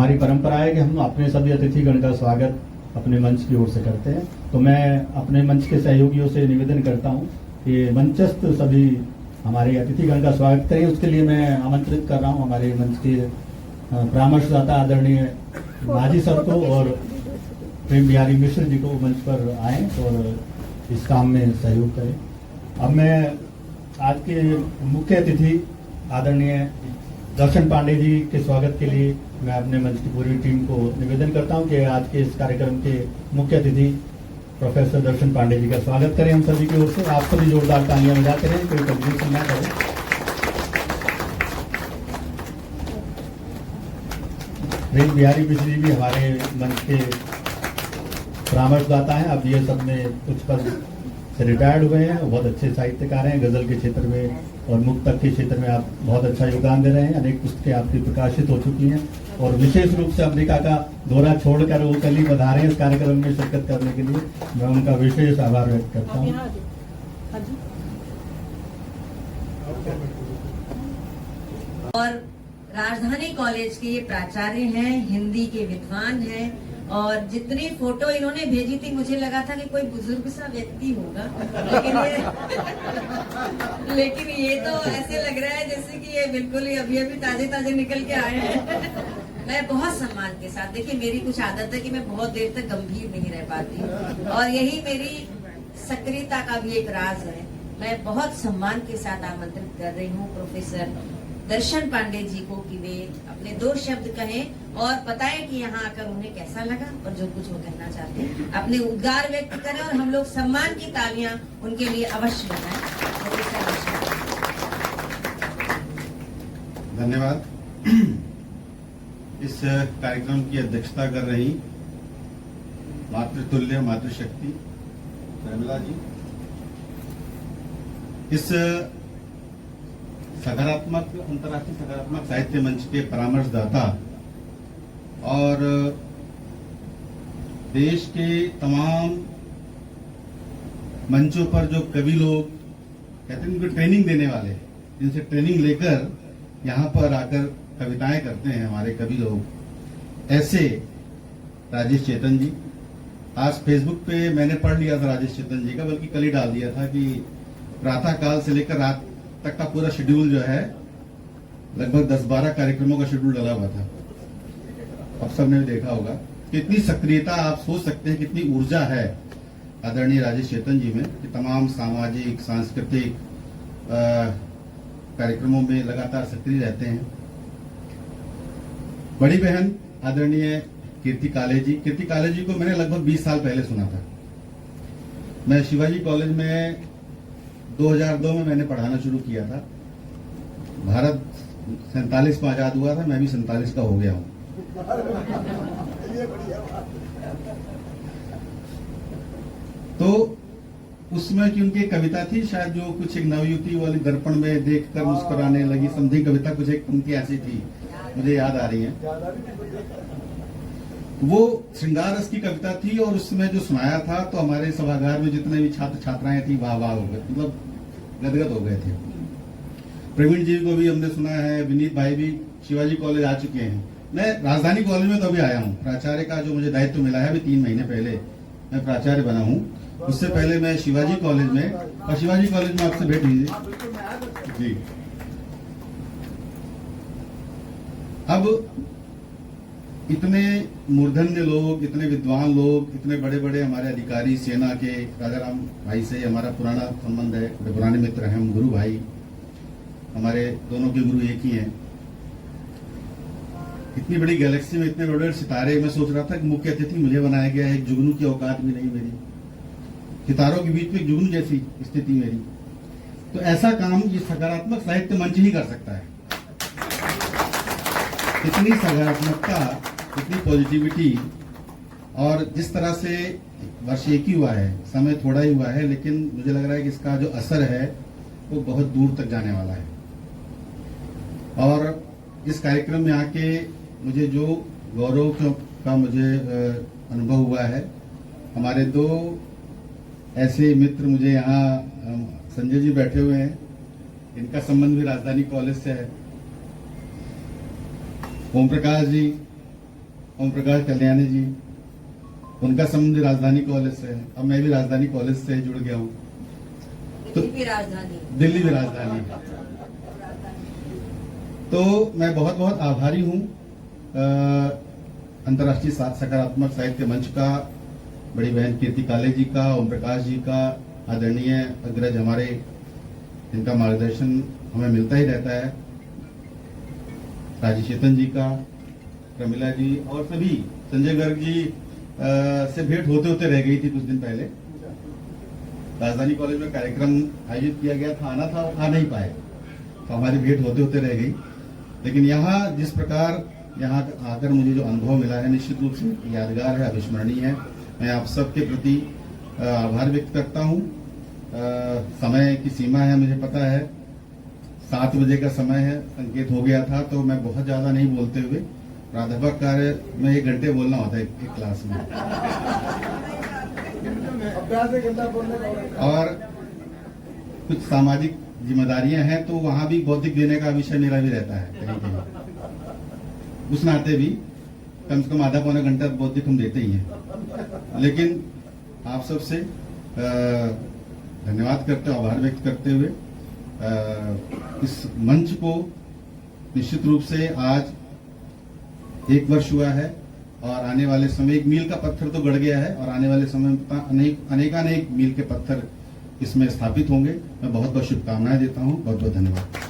हमारी परंपरा है कि हम अपने सभी अतिथिगण का स्वागत अपने मंच की ओर से करते हैं। तो मैं अपने मंच के सहयोगियों से निवेदन करता हूं कि मंचस्थ सभी हमारे अतिथिगण का स्वागत करें। उसके लिए मैं आमंत्रित कर रहा हूं हमारे मंच के परामर्शदाता आदरणीय माजी सर को और प्रेम बिहारी मिश्र जी को मंच पर आए और इस काम में सहयोग करें। अब मैं आज के मुख्य अतिथि आदरणीय दर्शन पांडे जी के स्वागत के लिए मैं अपने मंच की पूरी टीम को निवेदन करता हूं कि आज के इस कार्यक्रम के मुख्य अतिथि प्रोफेसर दर्शन पांडे जी का स्वागत करें हम सभी की ओर से। आप सभी जोरदार तालियां बजाते रहें, कोई कंफ्यूजन ना करें। प्रेम बिहारी मिश्र जी भी हमारे मंच के परामर्शदाता हैं। अब ये सब में कुछ पद से रिटायर्ड हुए हैं, बहुत अच्छे साहित्यकार हैं। गजल के क्षेत्र में और मुक्तक के क्षेत्र में आप बहुत अच्छा योगदान दे रहे हैं। अनेक पुस्तकें आपकी प्रकाशित हो चुकी हैं और विशेष रूप से अमेरिका का दौरा छोड़कर वो कल ही बधा रहे हैं इस कार्यक्रम में शिरकत करने के लिए। मैं उनका विशेष आभार व्यक्त करता हूँ। और राजधानी कॉलेज के ये प्राचार्य हैं, हिंदी के विद्वान हैं और जितनी फोटो इन्होंने भेजी थी मुझे लगा था कि कोई बुजुर्ग सा व्यक्ति होगा, लेकिन ये तो ऐसे लग रहा है जैसे कि ये बिल्कुल ही अभी अभी ताजे ताजे निकल के आए हैं। मैं बहुत सम्मान के साथ, देखिए मेरी कुछ आदत है कि मैं बहुत देर तक गंभीर नहीं रह पाती और यही मेरी सक्रियता का भी एक राज है। मैं बहुत सम्मान के साथ आमंत्रित कर रही हूँ प्रोफेसर दर्शन पांडे जी को कि वे अपने दो शब्द कहें और बताएं कि यहाँ आकर उन्हें कैसा लगा और जो कुछ वो कहना चाहते हैं अपने उद्गार व्यक्त करें और हम लोग सम्मान की तालियां उनके लिए अवश्य लगाएं। धन्यवाद। इस कार्यक्रम की अध्यक्षता कर रही मातृतुल्य मातृशक्ति प्रमिला जी, इस सकारात्मक अंतर्राष्ट्रीय सकारात्मक साहित्य मंच के परामर्शदाता और देश के तमाम मंचों पर जो कवि लोग कहते हैं उनको ट्रेनिंग देने वाले, जिनसे ट्रेनिंग लेकर यहाँ पर आकर कविताएं करते हैं हमारे कवि लोग, ऐसे राजेश चेतन जी। आज फेसबुक पे मैंने पढ़ लिया था राजेश चेतन जी का, बल्कि कल ही डाल दिया था कि प्रातः काल से लेकर रात तक का पूरा शेड्यूल जो है लगभग 10-12 कार्यक्रमों का शेड्यूल डाला हुआ था। अब सबने भी देखा होगा कि इतनी सक्रियता, आप सोच सकते हैं कितनी ऊर्जा है आदरणीय राजेश चेतन जी में कि तमाम सामाजिक सांस्कृतिक कार्यक्रमों में लगातार सक्रिय रहते हैं। बड़ी बहन आदरणीय कीर्ति काले जी को मैंने लगभग 20 साल पहले सुना था। मैं शिवाजी कॉलेज में 2002 में मैंने पढ़ाना शुरू किया था। भारत 47 में आजाद हुआ था, मैं भी 47 का हो गया हूं। तो उसमें की उनकी कविता थी शायद, जो कुछ एक नवयुवती वाली दर्पण में देखकर मुस्कुराने लगी, समथिंग कविता कुछ एक पंक्ति ऐसी थी, मुझे याद आ रही है। वो श्रृंगार रस की कविता थी और उसमें जो सुनाया था तो हमारे सभागार में जितने भी छात्र छात्राएं थी वाह वाह हो गए, मतलब गदगद हो गए थे। प्रवीण जी को भी हमने सुना है, विनीत भाई भी शिवाजी कॉलेज आ चुके हैं। मैं राजधानी कॉलेज में तो अभी आया हूँ, प्राचार्य का जो मुझे दायित्व मिला है अभी 3 महीने पहले मैं प्राचार्य बना हूँ। उससे पहले मैं शिवाजी कॉलेज में, और शिवाजी कॉलेज में आपसे भेंट लीजिए जी। अब इतने मूर्धन्य लोग, इतने विद्वान लोग, इतने बड़े बड़े हमारे अधिकारी, सेना के राजाराम भाई से हमारा पुराना संबंध है, बड़े पुराने मित्र हैं हम, गुरु भाई, हमारे दोनों के गुरु एक ही हैं। इतनी बड़ी गैलेक्सी में इतने बड़े बड़े सितारे, मैं सोच रहा था कि मुख्य अतिथि मुझे बनाया गया है, एक जुगनू की औकात भी नहीं मेरी, सितारों के बीच में एक जुगनू जैसी स्थिति मेरी। तो ऐसा काम ये सकारात्मक साहित्य मंच ही कर सकता है। इतनी सकारात्मकता, इतनी पॉजिटिविटी, और जिस तरह से वर्ष एक ही हुआ है, समय थोड़ा ही हुआ है, लेकिन मुझे लग रहा है कि इसका जो असर है वो बहुत दूर तक जाने वाला है। और इस कार्यक्रम में आके मुझे जो गौरव का मुझे अनुभव हुआ है, हमारे 2 ऐसे मित्र मुझे यहाँ, संजय जी बैठे हुए हैं, इनका संबंध भी राजधानी कॉलेज से है, ओम प्रकाश जी ओम प्रकाश कल्याणी जी, उनका संबंध राजधानी कॉलेज से है। अब मैं भी राजधानी कॉलेज से जुड़ गया हूँ। दिल्ली भी राजधानी। दिल्ली भी राजधानी। तो मैं बहुत बहुत आभारी हूँ अंतर्राष्ट्रीय सकारात्मक साहित्य मंच का, बड़ी बहन कीर्ति काले जी का, ओम प्रकाश जी का, आदरणीय अग्रज हमारे, इनका मार्गदर्शन हमें मिलता ही रहता है, राजी चेतन जी का, प्रमिला जी और सभी, संजय गर्ग जी से भेंट होते होते रह गई थी कुछ दिन पहले। राजधानी कॉलेज में कार्यक्रम आयोजित किया गया था, आना था, आ नहीं पाए, तो हमारी भेंट होते होते रह गई। लेकिन यहाँ जिस प्रकार यहाँ आकर मुझे जो अनुभव मिला है, निश्चित रूप से यादगार है, अविस्मरणीय है। मैं आप सबके प्रति आभार व्यक्त करता हूँ। समय की सीमा है, मुझे पता है 7 बजे का समय है, संकेत हो गया था, तो मैं बहुत ज्यादा नहीं बोलते हुए, प्राध्यापक कार्य में 1 घंटे बोलना होता है एक क्लास में, और कुछ सामाजिक जिम्मेदारियां हैं, तो वहां भी बौद्धिक देने का विषय मेरा भी रहता है कहीं कहीं। उस नाते भी कम से कम आधा पौना घंटा बौद्धिक हम देते ही हैं। लेकिन आप सबसे धन्यवाद करते हुए, आभार व्यक्त करते हुए, इस मंच को निश्चित रूप से आज 1 वर्ष हुआ है, और आने वाले समय एक मील का पत्थर तो गड़ गया है, और आने वाले समय में अनेकानेक मील के पत्थर इसमें स्थापित होंगे। मैं बहुत बहुत शुभकामनाएं देता हूं। बहुत बहुत धन्यवाद।